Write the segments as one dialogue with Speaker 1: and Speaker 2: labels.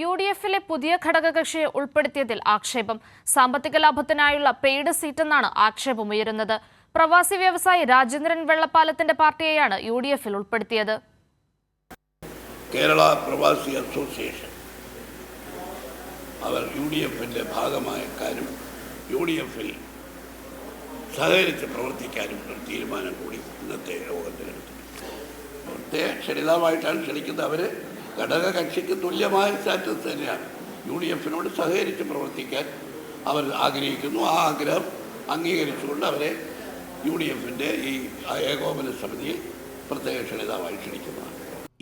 Speaker 1: UDF-ലെ പുതിയ ഘടകകക്ഷിയെ ഉൾപ്പെടുത്തിയതിൽ ആക്ഷേപം. സാമ്പത്തിക ലാഭത്തിനായുള്ള പെയ്ഡ് സീറ്റെന്നാണ് ആക്ഷേപമുയരുന്നത്. പ്രവാസി വ്യവസായി രാജേന്ദ്രൻ വെള്ളപ്പാലത്തിന്റെ പാർട്ടിയെയാണ് UDF-ൽ ഉൾപ്പെടുത്തിയത്.
Speaker 2: കേരള പ്രവാസി അസോസിയേഷൻ അവർ UDF-ന്റെ ഭാഗമാക്കാനും UDF-ൽ സഹകരിച്ച് പ്രവർത്തിക്കാനും ഒരു തീരുമാനം കൂടി ഇന്നത്തെ യോഗത്തിലെടുത്തു. ക്ഷണിതമായിട്ടാണ് ക്ഷണിക്കുന്നത്. അവർ ഘടകകക്ഷിക്ക് തുല്യമായ സ്റ്റാറ്റസ് തന്നെയാണ്. UDF-നോട് സഹകരിച്ച് പ്രവർത്തിക്കാൻ അവർ ആഗ്രഹിക്കുന്നു. ആ ആഗ്രഹം അംഗീകരിച്ചുകൊണ്ട് അവരെ UDF-ന്റെ ഈ ഏകോപന സമിതിയിൽ പ്രത്യേക ക്ഷണിതമായി ക്ഷണിക്കുന്നതാണ്.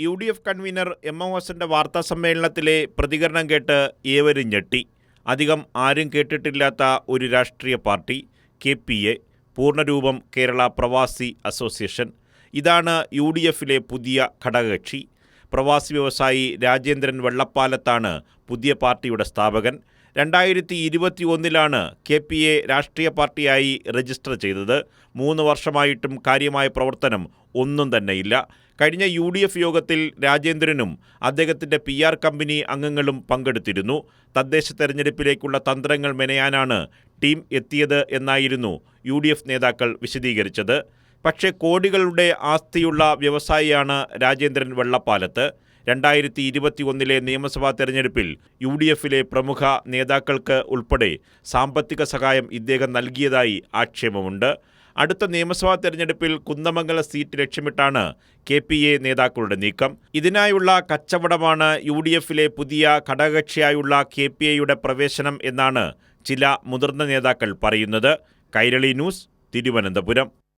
Speaker 3: UDF convener M. ഹസന്റെ വാർത്താ സമ്മേളനത്തിലെ പ്രതികരണം കേട്ട് ഏവരും ഞെട്ടി. അധികം ആരും കേട്ടിട്ടില്ലാത്ത ഒരു രാഷ്ട്രീയ പാർട്ടി KPA, പൂർണ്ണരൂപം കേരള പ്രവാസി അസോസിയേഷൻ. ഇതാണ് UDF-ലെ പുതിയ ഘടകകക്ഷി. പ്രവാസി വ്യവസായി രാജേന്ദ്രൻ വെള്ളപ്പാലത്താണ് പുതിയ പാർട്ടിയുടെ സ്ഥാപകൻ. 2021 KPA രാഷ്ട്രീയ പാർട്ടിയായി രജിസ്റ്റർ ചെയ്തത്. 3 വർഷമായിട്ടും കാര്യമായ പ്രവർത്തനം ഒന്നും തന്നെയില്ല. കഴിഞ്ഞ UDF യോഗത്തിൽ രാജേന്ദ്രനും അദ്ദേഹത്തിൻ്റെ PR കമ്പനി അംഗങ്ങളും പങ്കെടുത്തിരുന്നു. തദ്ദേശ തെരഞ്ഞെടുപ്പിലേക്കുള്ള തന്ത്രങ്ങൾ മെനയാനാണ് ടീം എത്തിയത് എന്നായിരുന്നു UDF നേതാക്കൾ വിശദീകരിച്ചത്. പക്ഷേ കോടികളുടെ ആസ്തിയുള്ള വ്യവസായിയാണ് രാജേന്ദ്രൻ വെള്ളപ്പാലത്ത്. 2021 നിയമസഭാ തെരഞ്ഞെടുപ്പിൽ UDF-ലെ പ്രമുഖ നേതാക്കൾക്ക് ഉൾപ്പെടെ സാമ്പത്തിക സഹായം ഇദ്ദേഹം നൽകിയതായി ആക്ഷേപമുണ്ട്. അടുത്ത നിയമസഭാ തെരഞ്ഞെടുപ്പിൽ കുന്ദമംഗലം സീറ്റ് ലക്ഷ്യമിട്ടാണ് KPA നേതാക്കളുടെ നീക്കം. ഇതിനായുള്ള കച്ചവടമാണ് UDF-ലെ പുതിയ ഘടകകക്ഷിയായുള്ള KPA-യുടെ പ്രവേശനം എന്നാണ് ചില മുതിർന്ന നേതാക്കൾ പറയുന്നത്. കൈരളി ന്യൂസ്, തിരുവനന്തപുരം.